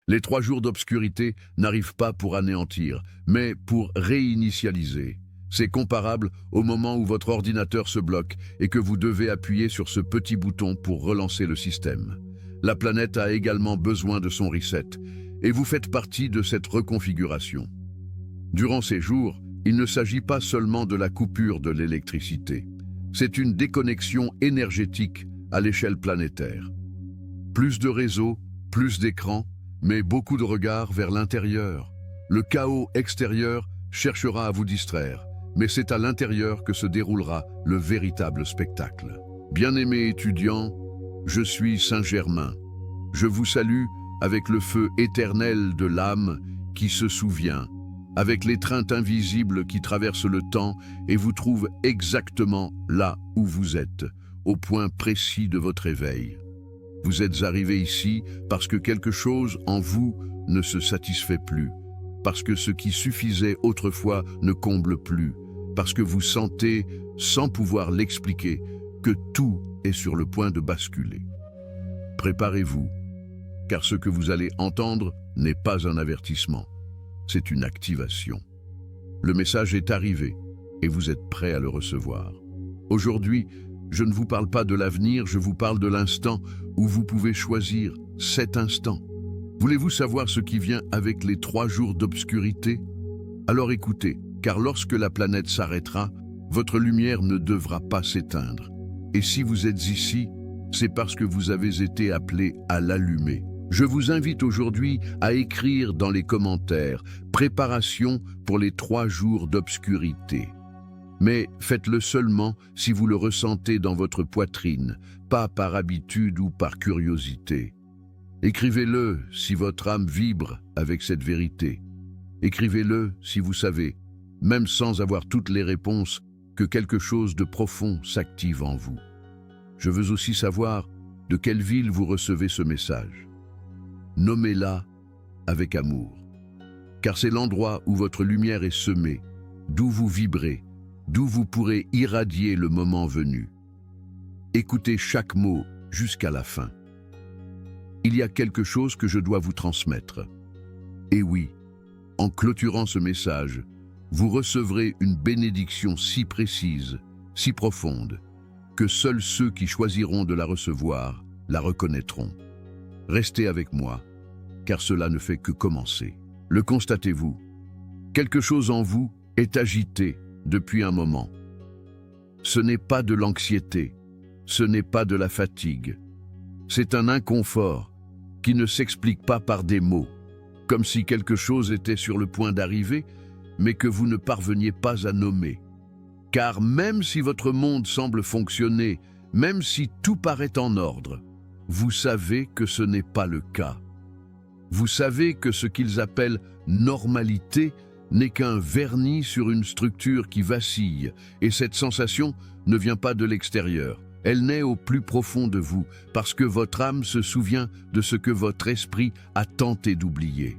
Les 3 jours d'obscurité n'arrivent pas pour anéantir, mais pour réinitialiser. C'est comparable au moment où votre ordinateur se bloque et que vous devez appuyer sur ce petit bouton pour relancer le système. La planète a également besoin de son reset, et vous faites partie de cette reconfiguration. Durant ces jours, il ne s'agit pas seulement de la coupure de l'électricité. C'est une déconnexion énergétique à l'échelle planétaire. Plus de réseaux, plus d'écrans, mais beaucoup de regards vers l'intérieur. Le chaos extérieur cherchera à vous distraire, mais c'est à l'intérieur que se déroulera le véritable spectacle. Bien-aimés étudiants, je suis Saint-Germain. Je vous salue avec le feu éternel de l'âme qui se souvient, avec l'étreinte invisible qui traverse le temps et vous trouve exactement là où vous êtes, au point précis de votre éveil. Vous êtes arrivé ici parce que quelque chose en vous ne se satisfait plus, parce que ce qui suffisait autrefois ne comble plus, parce que vous sentez, sans pouvoir l'expliquer, que tout est sur le point de basculer. Préparez-vous, car ce que vous allez entendre n'est pas un avertissement, c'est une activation. Le message est arrivé et vous êtes prêt à le recevoir. Aujourd'hui, je ne vous parle pas de l'avenir, je vous parle de l'instant où vous pouvez choisir cet instant. Voulez-vous savoir ce qui vient avec les 3 jours d'obscurité? Alors écoutez, car lorsque la planète s'arrêtera, votre lumière ne devra pas s'éteindre. Et si vous êtes ici, c'est parce que vous avez été appelé à l'allumer. Je vous invite aujourd'hui à écrire dans les commentaires « Préparation pour les 3 jours d'obscurité ». Mais faites-le seulement si vous le ressentez dans votre poitrine, pas par habitude ou par curiosité. Écrivez-le si votre âme vibre avec cette vérité. Écrivez-le si vous savez, même sans avoir toutes les réponses, que quelque chose de profond s'active en vous. Je veux aussi savoir de quelle ville vous recevez ce message. Nommez-la avec amour, car c'est l'endroit où votre lumière est semée, d'où vous vibrez, d'où vous pourrez irradier le moment venu. Écoutez chaque mot jusqu'à la fin. Il y a quelque chose que je dois vous transmettre. Et oui, en clôturant ce message, vous recevrez une bénédiction si précise, si profonde, que seuls ceux qui choisiront de la recevoir la reconnaîtront. Restez avec moi, car cela ne fait que commencer. Le constatez-vous? Quelque chose en vous est agité depuis un moment. Ce n'est pas de l'anxiété, ce n'est pas de la fatigue. C'est un inconfort qui ne s'explique pas par des mots, comme si quelque chose était sur le point d'arriver, mais que vous ne parveniez pas à nommer. Car même si votre monde semble fonctionner, même si tout paraît en ordre, vous savez que ce n'est pas le cas. Vous savez que ce qu'ils appellent normalité n'est qu'un vernis sur une structure qui vacille, et cette sensation ne vient pas de l'extérieur. Elle naît au plus profond de vous, parce que votre âme se souvient de ce que votre esprit a tenté d'oublier.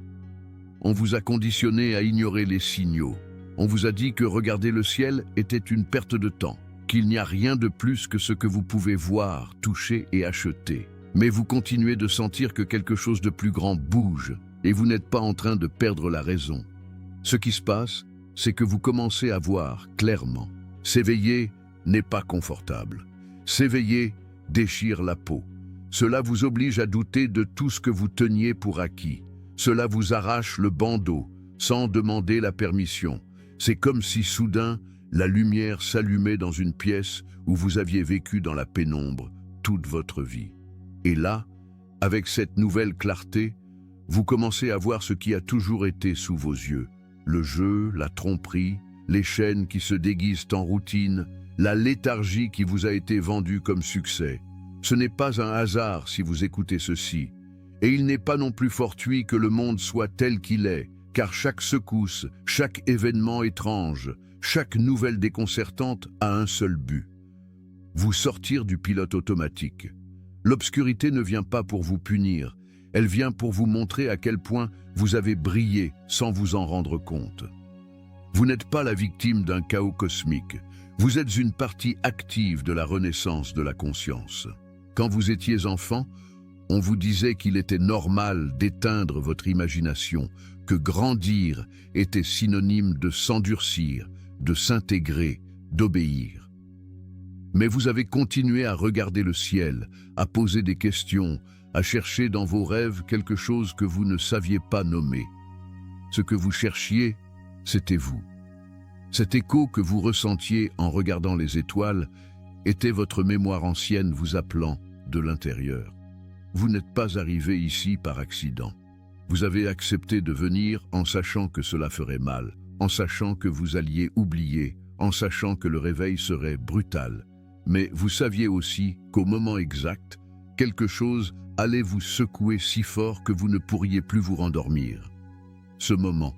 On vous a conditionné à ignorer les signaux. On vous a dit que regarder le ciel était une perte de temps, qu'il n'y a rien de plus que ce que vous pouvez voir, toucher et acheter. Mais vous continuez de sentir que quelque chose de plus grand bouge, et vous n'êtes pas en train de perdre la raison. Ce qui se passe, c'est que vous commencez à voir clairement. S'éveiller n'est pas confortable. S'éveiller déchire la peau. Cela vous oblige à douter de tout ce que vous teniez pour acquis. Cela vous arrache le bandeau, sans demander la permission. C'est comme si soudain, la lumière s'allumait dans une pièce où vous aviez vécu dans la pénombre toute votre vie. Et là, avec cette nouvelle clarté, vous commencez à voir ce qui a toujours été sous vos yeux. Le jeu, la tromperie, les chaînes qui se déguisent en routine, la léthargie qui vous a été vendue comme succès. Ce n'est pas un hasard si vous écoutez ceci. Et il n'est pas non plus fortuit que le monde soit tel qu'il est, car chaque secousse, chaque événement étrange, chaque nouvelle déconcertante a un seul but: vous sortir du pilote automatique. L'obscurité ne vient pas pour vous punir, elle vient pour vous montrer à quel point vous avez brillé sans vous en rendre compte. Vous n'êtes pas la victime d'un chaos cosmique, vous êtes une partie active de la renaissance de la conscience. Quand vous étiez enfant, On vous disait qu'il était normal d'éteindre votre imagination, que grandir était synonyme de s'endurcir, de s'intégrer, d'obéir. Mais vous avez continué à regarder le ciel, à poser des questions, à chercher dans vos rêves quelque chose que vous ne saviez pas nommer. Ce que vous cherchiez, c'était vous. Cet écho que vous ressentiez en regardant les étoiles était votre mémoire ancienne vous appelant de l'intérieur. Vous n'êtes pas arrivé ici par accident. Vous avez accepté de venir en sachant que cela ferait mal, en sachant que vous alliez oublier, en sachant que le réveil serait brutal. Mais vous saviez aussi qu'au moment exact, quelque chose allait vous secouer si fort que vous ne pourriez plus vous rendormir. Ce moment,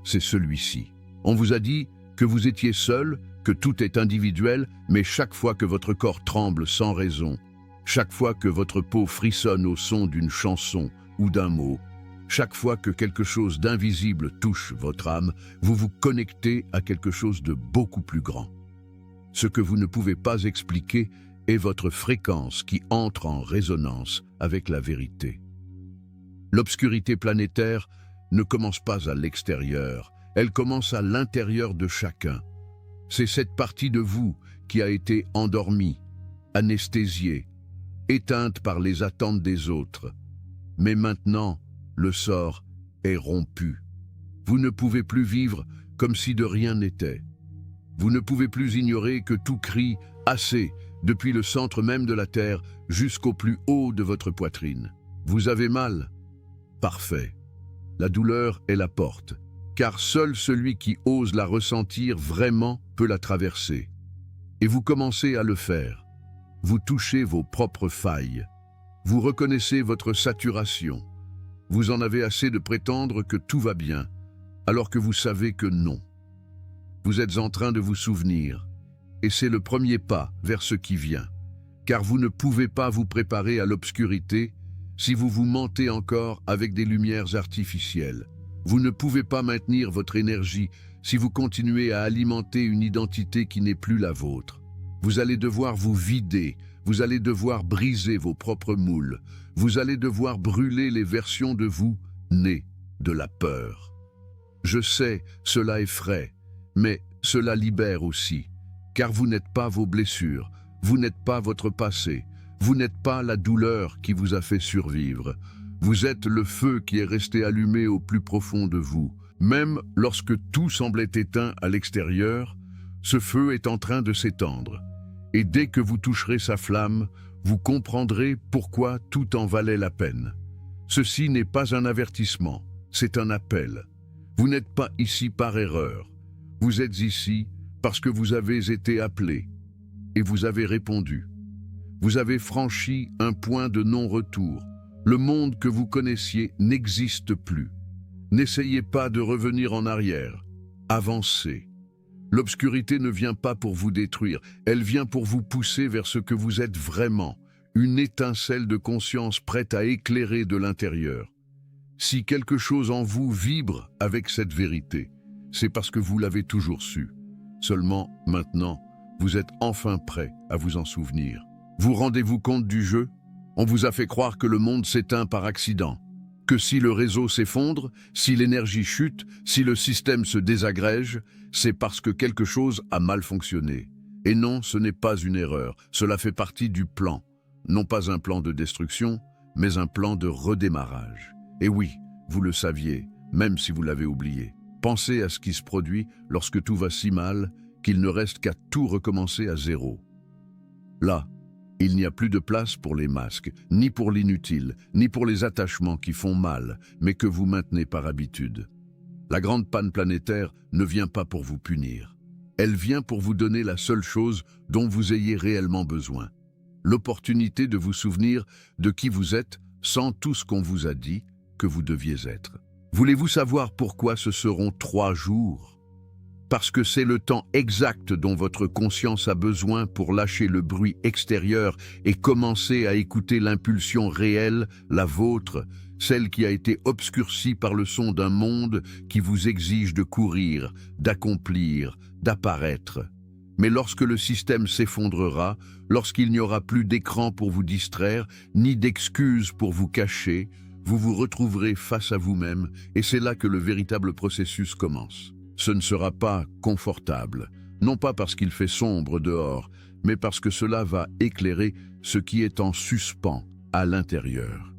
c'est celui-ci. On vous a dit que vous étiez seul, que tout est individuel, mais chaque fois que votre corps tremble sans raison, chaque fois que votre peau frissonne au son d'une chanson ou d'un mot, chaque fois que quelque chose d'invisible touche votre âme, vous vous connectez à quelque chose de beaucoup plus grand. Ce que vous ne pouvez pas expliquer est votre fréquence qui entre en résonance avec la vérité. L'obscurité planétaire ne commence pas à l'extérieur, elle commence à l'intérieur de chacun. C'est cette partie de vous qui a été endormie, anesthésiée, éteinte par les attentes des autres. Mais maintenant, le sort est rompu. Vous ne pouvez plus vivre comme si de rien n'était. Vous ne pouvez plus ignorer que tout crie « assez » depuis le centre même de la Terre jusqu'au plus haut de votre poitrine. Vous avez mal? Parfait. La douleur est la porte, car seul celui qui ose la ressentir vraiment peut la traverser. Et vous commencez à le faire. Vous touchez vos propres failles. Vous reconnaissez votre saturation. Vous en avez assez de prétendre que tout va bien, alors que vous savez que non. Vous êtes en train de vous souvenir, et c'est le premier pas vers ce qui vient, car vous ne pouvez pas vous préparer à l'obscurité si vous vous mentez encore avec des lumières artificielles. Vous ne pouvez pas maintenir votre énergie si vous continuez à alimenter une identité qui n'est plus la vôtre. Vous allez devoir vous vider, vous allez devoir briser vos propres moules, vous allez devoir brûler les versions de vous nées de la peur. Je sais, cela effraie, mais cela libère aussi, car vous n'êtes pas vos blessures, vous n'êtes pas votre passé, vous n'êtes pas la douleur qui vous a fait survivre. Vous êtes le feu qui est resté allumé au plus profond de vous. Même lorsque tout semblait éteint à l'extérieur, ce feu est en train de s'étendre. Et dès que vous toucherez sa flamme, vous comprendrez pourquoi tout en valait la peine. Ceci n'est pas un avertissement, c'est un appel. Vous n'êtes pas ici par erreur. Vous êtes ici parce que vous avez été appelé et vous avez répondu. Vous avez franchi un point de non-retour. Le monde que vous connaissiez n'existe plus. N'essayez pas de revenir en arrière. Avancez. L'obscurité ne vient pas pour vous détruire, elle vient pour vous pousser vers ce que vous êtes vraiment, une étincelle de conscience prête à éclairer de l'intérieur. Si quelque chose en vous vibre avec cette vérité, c'est parce que vous l'avez toujours su. Seulement, maintenant, vous êtes enfin prêt à vous en souvenir. Vous rendez-vous compte du jeu? On vous a fait croire que le monde s'éteint par accident, que si le réseau s'effondre, si l'énergie chute, si le système se désagrège, c'est parce que quelque chose a mal fonctionné. Et non, ce n'est pas une erreur, cela fait partie du plan. Non pas un plan de destruction, mais un plan de redémarrage. Et oui, vous le saviez, même si vous l'avez oublié. Pensez à ce qui se produit lorsque tout va si mal qu'il ne reste qu'à tout recommencer à zéro. Là, il n'y a plus de place pour les masques, ni pour l'inutile, ni pour les attachements qui font mal, mais que vous maintenez par habitude. La grande panne planétaire ne vient pas pour vous punir. Elle vient pour vous donner la seule chose dont vous ayez réellement besoin. L'opportunité de vous souvenir de qui vous êtes sans tout ce qu'on vous a dit que vous deviez être. Voulez-vous savoir pourquoi ce seront 3 jours ? Parce que c'est le temps exact dont votre conscience a besoin pour lâcher le bruit extérieur et commencer à écouter l'impulsion réelle, la vôtre, celle qui a été obscurcie par le son d'un monde qui vous exige de courir, d'accomplir, d'apparaître. Mais lorsque le système s'effondrera, lorsqu'il n'y aura plus d'écran pour vous distraire, ni d'excuses pour vous cacher, vous vous retrouverez face à vous-même et c'est là que le véritable processus commence. Ce ne sera pas confortable, non pas parce qu'il fait sombre dehors, mais parce que cela va éclairer ce qui est en suspens à l'intérieur.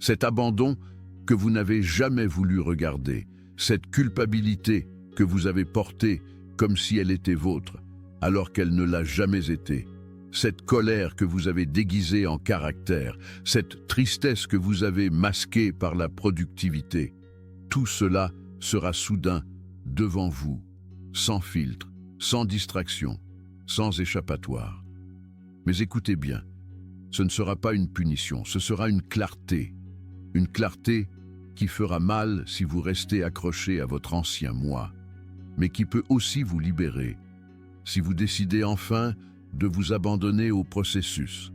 Cet abandon que vous n'avez jamais voulu regarder, cette culpabilité que vous avez portée comme si elle était vôtre, alors qu'elle ne l'a jamais été, cette colère que vous avez déguisée en caractère, cette tristesse que vous avez masquée par la productivité, tout cela sera soudain devant vous, sans filtre, sans distraction, sans échappatoire. Mais écoutez bien, ce ne sera pas une punition, ce sera une clarté qui fera mal si vous restez accroché à votre ancien moi, mais qui peut aussi vous libérer si vous décidez enfin de vous abandonner au processus.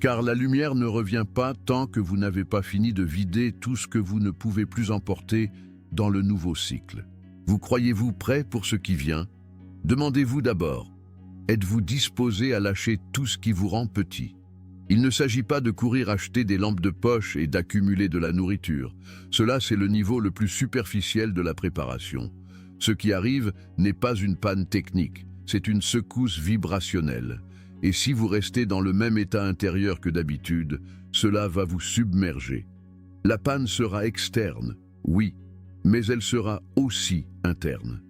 Car la lumière ne revient pas tant que vous n'avez pas fini de vider tout ce que vous ne pouvez plus emporter dans le nouveau cycle. Vous croyez-vous prêt pour ce qui vient? Demandez-vous d'abord, êtes-vous disposé à lâcher tout ce qui vous rend petit? Il ne s'agit pas de courir acheter des lampes de poche et d'accumuler de la nourriture. Cela, c'est le niveau le plus superficiel de la préparation. Ce qui arrive n'est pas une panne technique, c'est une secousse vibrationnelle. Et si vous restez dans le même état intérieur que d'habitude, cela va vous submerger. La panne sera externe, oui, mais elle sera aussi interne.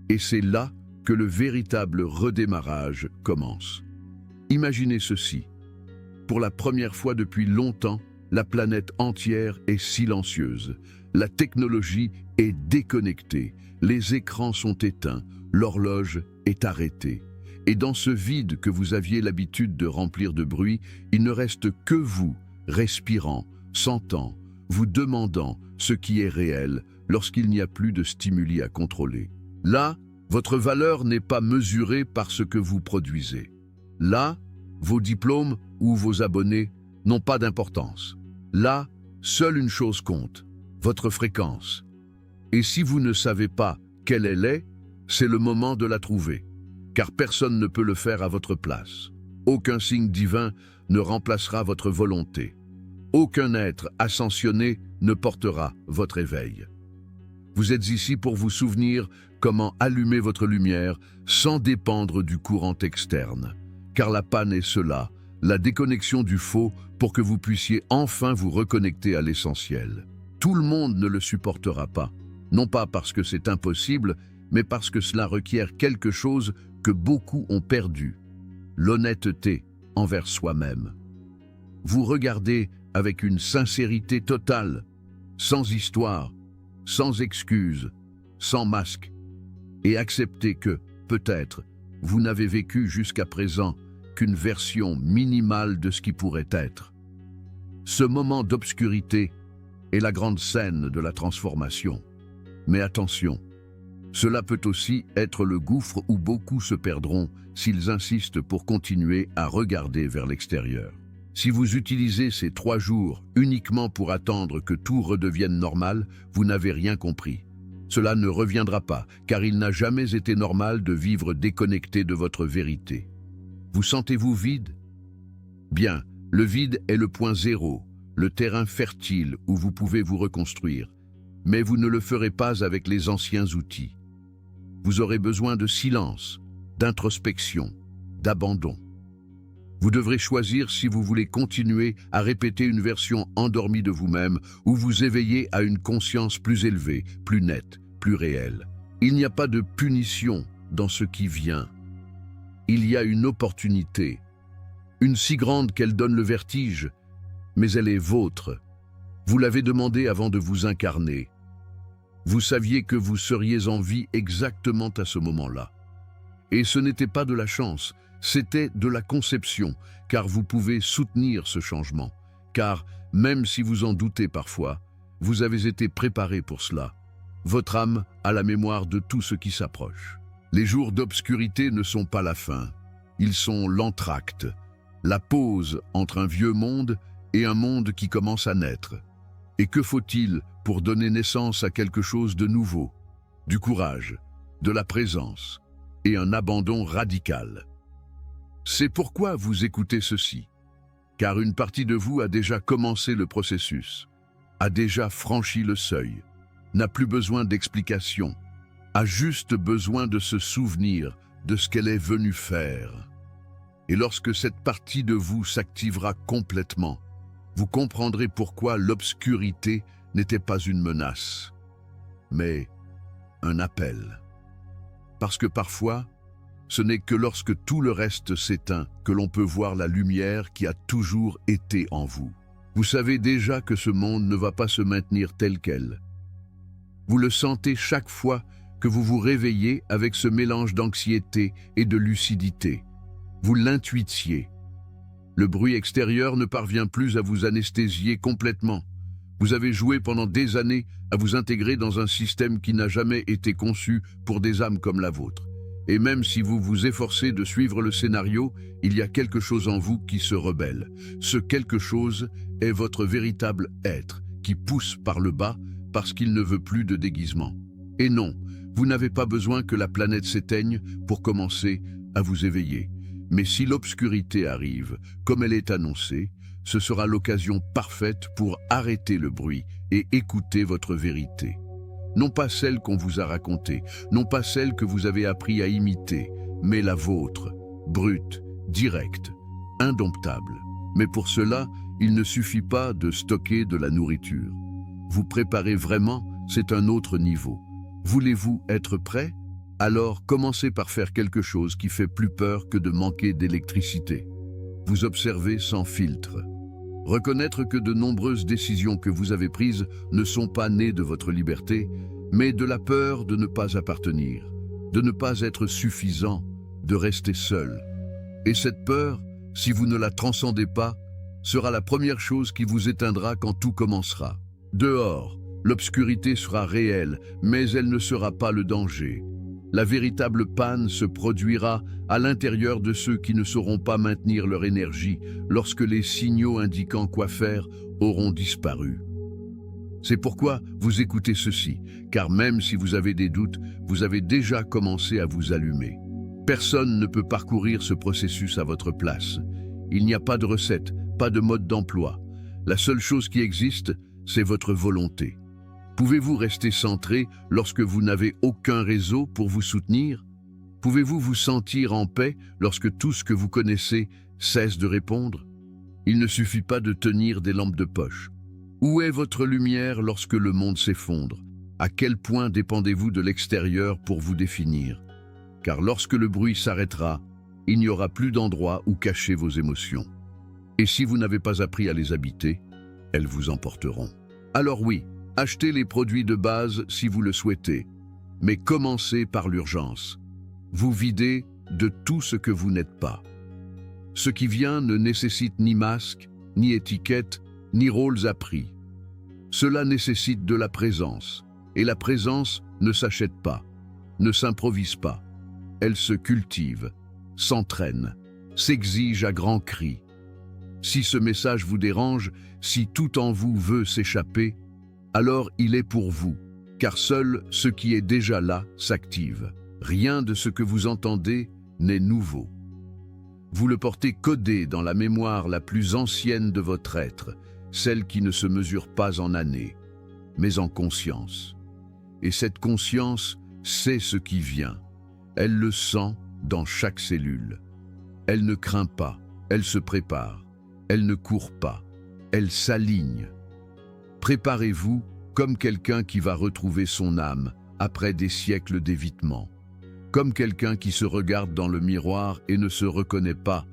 Et c'est là que le véritable redémarrage commence. Imaginez ceci. Pour la première fois depuis longtemps, la planète entière est silencieuse. La technologie est déconnectée. Les écrans sont éteints. L'horloge est arrêtée. Et dans ce vide que vous aviez l'habitude de remplir de bruit, il ne reste que vous, respirant, sentant, vous demandant ce qui est réel lorsqu'il n'y a plus de stimuli à contrôler. Là, votre valeur n'est pas mesurée par ce que vous produisez. Là, vos diplômes ou vos abonnés n'ont pas d'importance. Là, seule une chose compte, votre fréquence. Et si vous ne savez pas quelle elle est, c'est le moment de la trouver, car personne ne peut le faire à votre place. Aucun signe divin ne remplacera votre volonté. Aucun être ascensionné ne portera votre éveil. Vous êtes ici pour vous souvenir comment allumer votre lumière sans dépendre du courant externe. Car la panne est cela, la déconnexion du faux pour que vous puissiez enfin vous reconnecter à l'essentiel. Tout le monde ne le supportera pas, non pas parce que c'est impossible, mais parce que cela requiert quelque chose que beaucoup ont perdu, l'honnêteté envers soi-même. Vous regardez avec une sincérité totale, sans histoire, sans excuse, sans masque, et acceptez que, peut-être, vous n'avez vécu jusqu'à présent qu'une version minimale de ce qui pourrait être. Ce moment d'obscurité est la grande scène de la transformation. Mais attention, cela peut aussi être le gouffre où beaucoup se perdront s'ils insistent pour continuer à regarder vers l'extérieur. Si vous utilisez ces 3 jours uniquement pour attendre que tout redevienne normal, vous n'avez rien compris. Cela ne reviendra pas, car il n'a jamais été normal de vivre déconnecté de votre vérité. Vous sentez-vous vide? Bien, le vide est le point zéro, le terrain fertile où vous pouvez vous reconstruire. Mais vous ne le ferez pas avec les anciens outils. Vous aurez besoin de silence, d'introspection, d'abandon. Vous devrez choisir si vous voulez continuer à répéter une version endormie de vous-même ou vous éveiller à une conscience plus élevée, plus nette, plus réelle. Il n'y a pas de punition dans ce qui vient. Il y a une opportunité, une si grande qu'elle donne le vertige, mais elle est vôtre. Vous l'avez demandé avant de vous incarner. Vous saviez que vous seriez en vie exactement à ce moment-là. Et ce n'était pas de la chance, c'était de la conception, car vous pouvez soutenir ce changement. Car, même si vous en doutez parfois, vous avez été préparé pour cela. Votre âme a la mémoire de tout ce qui s'approche. Les jours d'obscurité ne sont pas la fin. Ils sont l'entracte, la pause entre un vieux monde et un monde qui commence à naître. Et que faut-il pour donner naissance à quelque chose de nouveau? Du courage, de la présence, et un abandon radical. C'est pourquoi vous écoutez ceci, car une partie de vous a déjà commencé le processus, a déjà franchi le seuil, n'a plus besoin d'explication, a juste besoin de se souvenir de ce qu'elle est venue faire. Et lorsque cette partie de vous s'activera complètement, vous comprendrez pourquoi l'obscurité n'était pas une menace, mais un appel. Parce que parfois, ce n'est que lorsque tout le reste s'éteint que l'on peut voir la lumière qui a toujours été en vous. Vous savez déjà que ce monde ne va pas se maintenir tel quel. Vous le sentez chaque fois que vous vous réveillez avec ce mélange d'anxiété et de lucidité. Vous l'intuitiez. Le bruit extérieur ne parvient plus à vous anesthésier complètement. Vous avez joué pendant des années à vous intégrer dans un système qui n'a jamais été conçu pour des âmes comme la vôtre. Et même si vous vous efforcez de suivre le scénario, il y a quelque chose en vous qui se rebelle. Ce quelque chose est votre véritable être, qui pousse par le bas parce qu'il ne veut plus de déguisement. Et non, vous n'avez pas besoin que la planète s'éteigne pour commencer à vous éveiller. Mais si l'obscurité arrive, comme elle est annoncée, ce sera l'occasion parfaite pour arrêter le bruit et écouter votre vérité. Non pas celle qu'on vous a racontée, non pas celle que vous avez appris à imiter, mais la vôtre, brute, directe, indomptable. Mais pour cela, il ne suffit pas de stocker de la nourriture. Vous préparez vraiment, c'est un autre niveau. Voulez-vous être prêt? Alors commencez par faire quelque chose qui fait plus peur que de manquer d'électricité. Vous observez sans filtre. Reconnaître que de nombreuses décisions que vous avez prises ne sont pas nées de votre liberté, mais de la peur de ne pas appartenir, de ne pas être suffisant, de rester seul. Et cette peur, si vous ne la transcendez pas, sera la première chose qui vous éteindra quand tout commencera. Dehors, l'obscurité sera réelle, mais elle ne sera pas le danger. La véritable panne se produira à l'intérieur de ceux qui ne sauront pas maintenir leur énergie lorsque les signaux indiquant quoi faire auront disparu. C'est pourquoi vous écoutez ceci, car même si vous avez des doutes, vous avez déjà commencé à vous allumer. Personne ne peut parcourir ce processus à votre place. Il n'y a pas de recette, pas de mode d'emploi. La seule chose qui existe, c'est votre volonté. Pouvez-vous rester centré lorsque vous n'avez aucun réseau pour vous soutenir? Pouvez-vous vous sentir en paix lorsque tout ce que vous connaissez cesse de répondre? Il ne suffit pas de tenir des lampes de poche. Où est votre lumière lorsque le monde s'effondre? À quel point dépendez-vous de l'extérieur pour vous définir? Car lorsque le bruit s'arrêtera, il n'y aura plus d'endroit où cacher vos émotions. Et si vous n'avez pas appris à les habiter, elles vous emporteront. Alors oui, achetez les produits de base si vous le souhaitez, mais commencez par l'urgence. Vous videz de tout ce que vous n'êtes pas. Ce qui vient ne nécessite ni masque, ni étiquette, ni rôles appris. Cela nécessite de la présence, et la présence ne s'achète pas, ne s'improvise pas. Elle se cultive, s'entraîne, s'exige à grands cris. Si ce message vous dérange, si tout en vous veut s'échapper, alors il est pour vous, car seul ce qui est déjà là s'active. Rien de ce que vous entendez n'est nouveau. Vous le portez codé dans la mémoire la plus ancienne de votre être, celle qui ne se mesure pas en années, mais en conscience. Et cette conscience sait ce qui vient. Elle le sent dans chaque cellule. Elle ne craint pas, elle se prépare. Elle ne court pas, elle s'aligne. Préparez-vous comme quelqu'un qui va retrouver son âme après des siècles d'évitement. Comme quelqu'un qui se regarde dans le miroir et ne se reconnaît pas,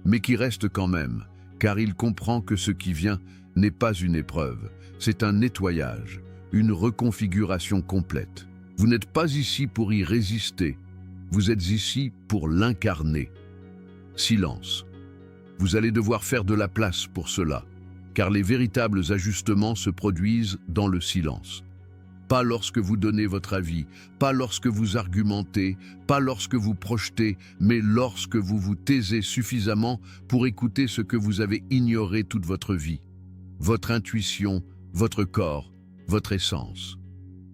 mais qui reste quand même, car il comprend que ce qui vient n'est pas une épreuve, c'est un nettoyage, une reconfiguration complète. Vous n'êtes pas ici pour y résister, vous êtes ici pour l'incarner. Silence. Vous allez devoir faire de la place pour cela, car les véritables ajustements se produisent dans le silence. Pas lorsque vous donnez votre avis, pas lorsque vous argumentez, pas lorsque vous projetez, mais lorsque vous vous taisez suffisamment pour écouter ce que vous avez ignoré toute votre vie. Votre intuition, votre corps, votre essence.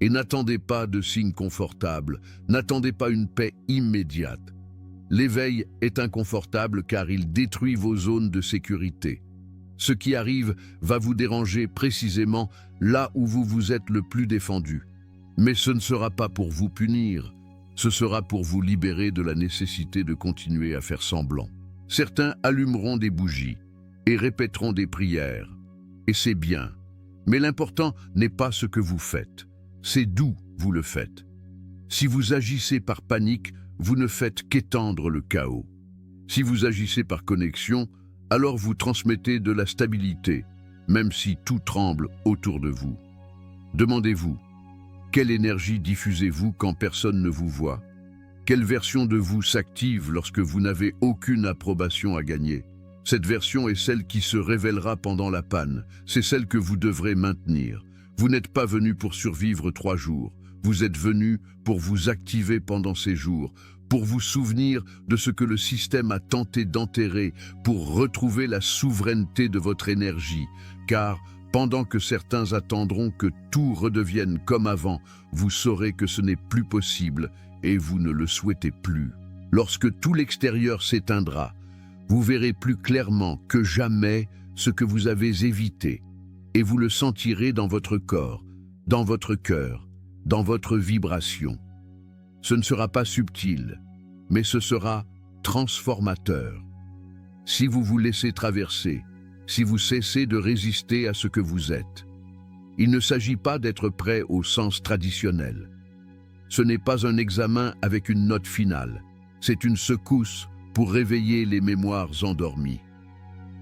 Et n'attendez pas de signes confortables, n'attendez pas une paix immédiate. L'éveil est inconfortable car il détruit vos zones de sécurité. Ce qui arrive va vous déranger précisément là où vous vous êtes le plus défendu. Mais ce ne sera pas pour vous punir, ce sera pour vous libérer de la nécessité de continuer à faire semblant. Certains allumeront des bougies et répéteront des prières. Et c'est bien. Mais l'important n'est pas ce que vous faites, c'est d'où vous le faites. Si vous agissez par panique, vous ne faites qu'étendre le chaos. Si vous agissez par connexion, alors vous transmettez de la stabilité, même si tout tremble autour de vous. Demandez-vous, quelle énergie diffusez-vous quand personne ne vous voit? Quelle version de vous s'active lorsque vous n'avez aucune approbation à gagner? Cette version est celle qui se révélera pendant la panne, c'est celle que vous devrez maintenir. Vous n'êtes pas venu pour survivre 3 jours, vous êtes venu pour vous activer pendant ces jours, pour vous souvenir de ce que le système a tenté d'enterrer, pour retrouver la souveraineté de votre énergie, car pendant que certains attendront que tout redevienne comme avant, vous saurez que ce n'est plus possible et vous ne le souhaitez plus. Lorsque tout l'extérieur s'éteindra, vous verrez plus clairement que jamais ce que vous avez évité, et vous le sentirez dans votre corps, dans votre cœur, dans votre vibration. Ce ne sera pas subtil, mais ce sera transformateur. Si vous vous laissez traverser, si vous cessez de résister à ce que vous êtes. Il ne s'agit pas d'être prêt au sens traditionnel. Ce n'est pas un examen avec une note finale, c'est une secousse pour réveiller les mémoires endormies.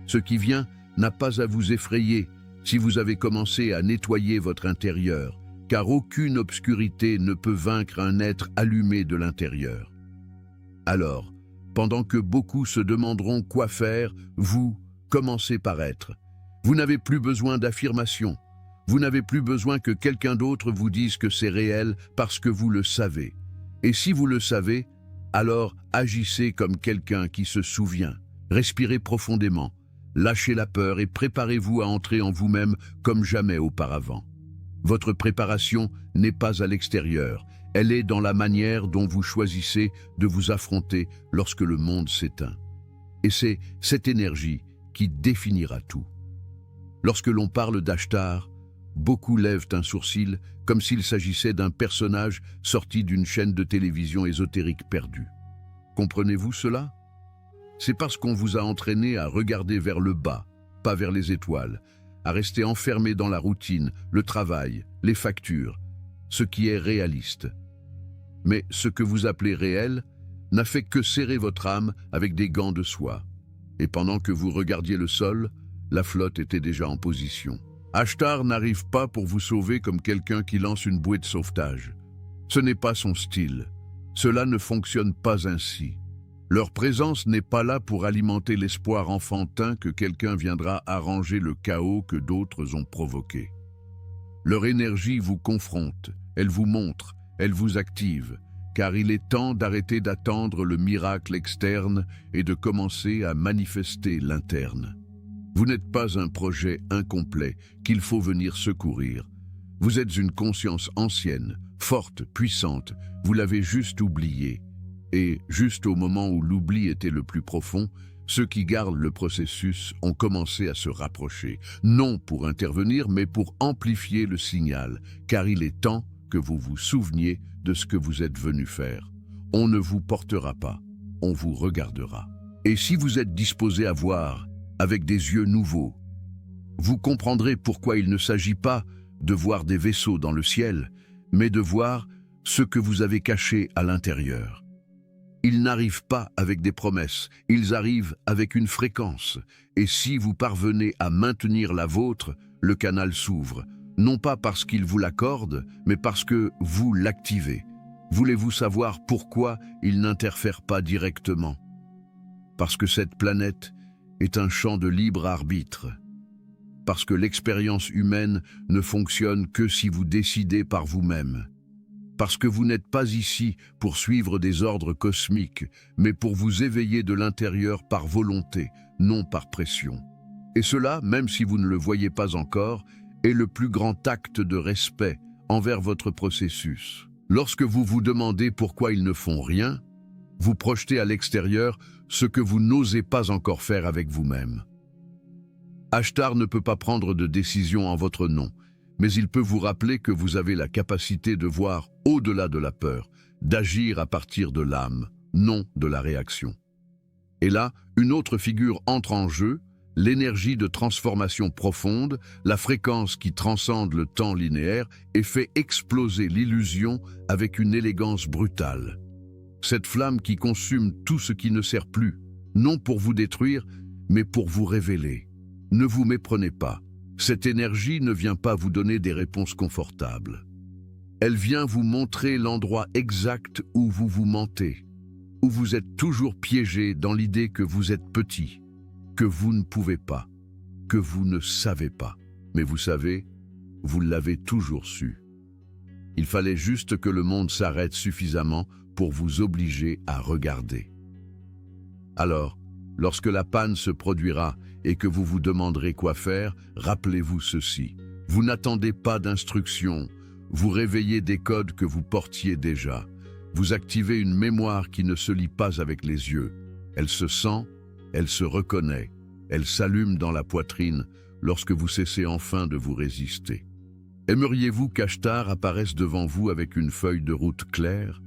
Ce qui vient n'a pas à vous effrayer si vous avez commencé à nettoyer votre intérieur, car aucune obscurité ne peut vaincre un être allumé de l'intérieur. Alors, pendant que beaucoup se demanderont quoi faire, vous commencez par être. Vous n'avez plus besoin d'affirmation. Vous n'avez plus besoin que quelqu'un d'autre vous dise que c'est réel parce que vous le savez. Et si vous le savez, alors agissez comme quelqu'un qui se souvient. Respirez profondément, lâchez la peur et préparez-vous à entrer en vous-même comme jamais auparavant. Votre préparation n'est pas à l'extérieur, elle est dans la manière dont vous choisissez de vous affronter lorsque le monde s'éteint. Et c'est cette énergie qui définira tout. Lorsque l'on parle d'Ashtar, beaucoup lèvent un sourcil comme s'il s'agissait d'un personnage sorti d'une chaîne de télévision ésotérique perdue. Comprenez-vous cela? C'est parce qu'on vous a entraîné à regarder vers le bas, pas vers les étoiles, à rester enfermé dans la routine, le travail, les factures, ce qui est réaliste. Mais ce que vous appelez réel n'a fait que serrer votre âme avec des gants de soie. Et pendant que vous regardiez le sol, la flotte était déjà en position. Ashtar n'arrive pas pour vous sauver comme quelqu'un qui lance une bouée de sauvetage. Ce n'est pas son style. Cela ne fonctionne pas ainsi. Leur présence n'est pas là pour alimenter l'espoir enfantin que quelqu'un viendra arranger le chaos que d'autres ont provoqué. Leur énergie vous confronte, elle vous montre, elle vous active, car il est temps d'arrêter d'attendre le miracle externe et de commencer à manifester l'interne. Vous n'êtes pas un projet incomplet qu'il faut venir secourir. Vous êtes une conscience ancienne, forte, puissante, vous l'avez juste oubliée. Et, juste au moment où l'oubli était le plus profond, ceux qui gardent le processus ont commencé à se rapprocher, non pour intervenir, mais pour amplifier le signal, car il est temps que vous vous souveniez de ce que vous êtes venu faire. On ne vous portera pas, on vous regardera. Et si vous êtes disposé à voir avec des yeux nouveaux, vous comprendrez pourquoi il ne s'agit pas de voir des vaisseaux dans le ciel, mais de voir ce que vous avez caché à l'intérieur. Ils n'arrivent pas avec des promesses, ils arrivent avec une fréquence. Et si vous parvenez à maintenir la vôtre, le canal s'ouvre, non pas parce qu'il vous l'accorde, mais parce que vous l'activez. Voulez-vous savoir pourquoi il n'interfère pas directement? Parce que cette planète est un champ de libre arbitre. Parce que l'expérience humaine ne fonctionne que si vous décidez par vous-même. Parce que vous n'êtes pas ici pour suivre des ordres cosmiques, mais pour vous éveiller de l'intérieur par volonté, non par pression. Et cela, même si vous ne le voyez pas encore, est le plus grand acte de respect envers votre processus. Lorsque vous vous demandez pourquoi ils ne font rien, vous projetez à l'extérieur ce que vous n'osez pas encore faire avec vous-même. Ashtar ne peut pas prendre de décision en votre nom, mais il peut vous rappeler que vous avez la capacité de voir au-delà de la peur, d'agir à partir de l'âme, non de la réaction. Et là, une autre figure entre en jeu, l'énergie de transformation profonde, la fréquence qui transcende le temps linéaire et fait exploser l'illusion avec une élégance brutale. Cette flamme qui consume tout ce qui ne sert plus, non pour vous détruire, mais pour vous révéler. Ne vous méprenez pas. Cette énergie ne vient pas vous donner des réponses confortables. Elle vient vous montrer l'endroit exact où vous vous mentez, où vous êtes toujours piégé dans l'idée que vous êtes petit, que vous ne pouvez pas, que vous ne savez pas. Mais vous savez, vous l'avez toujours su. Il fallait juste que le monde s'arrête suffisamment pour vous obliger à regarder. Alors, lorsque la panne se produira et que vous vous demanderez quoi faire, rappelez-vous ceci. Vous n'attendez pas d'instructions, vous réveillez des codes que vous portiez déjà. Vous activez une mémoire qui ne se lit pas avec les yeux. Elle se sent, elle se reconnaît, elle s'allume dans la poitrine lorsque vous cessez enfin de vous résister. Aimeriez-vous qu'Ashtar apparaisse devant vous avec une feuille de route claire?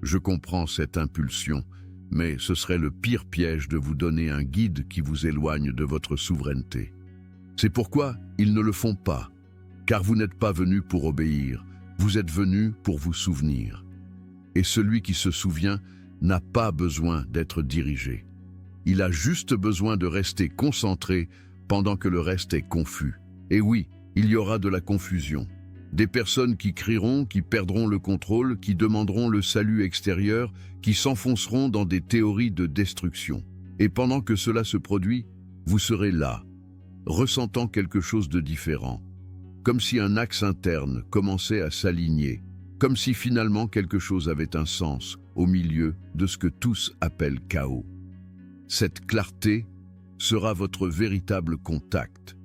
Je comprends cette impulsion, mais ce serait le pire piège de vous donner un guide qui vous éloigne de votre souveraineté. C'est pourquoi ils ne le font pas, car vous n'êtes pas venu pour obéir, vous êtes venu pour vous souvenir. Et celui qui se souvient n'a pas besoin d'être dirigé. Il a juste besoin de rester concentré pendant que le reste est confus. Et oui, il y aura de la confusion. Des personnes qui crieront, qui perdront le contrôle, qui demanderont le salut extérieur, qui s'enfonceront dans des théories de destruction. Et pendant que cela se produit, vous serez là, ressentant quelque chose de différent, comme si un axe interne commençait à s'aligner, comme si finalement quelque chose avait un sens au milieu de ce que tous appellent chaos. Cette clarté sera votre véritable contact.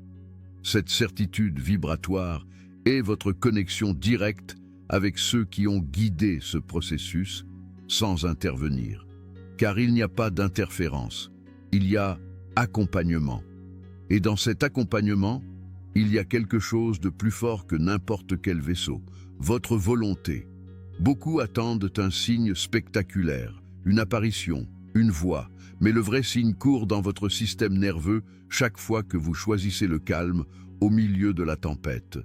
Cette certitude vibratoire est votre connexion directe avec ceux qui ont guidé ce processus sans intervenir. Car il n'y a pas d'interférence, il y a accompagnement. Et dans cet accompagnement, il y a quelque chose de plus fort que n'importe quel vaisseau, votre volonté. Beaucoup attendent un signe spectaculaire, une apparition, une voix, mais le vrai signe court dans votre système nerveux chaque fois que vous choisissez le calme au milieu de la tempête.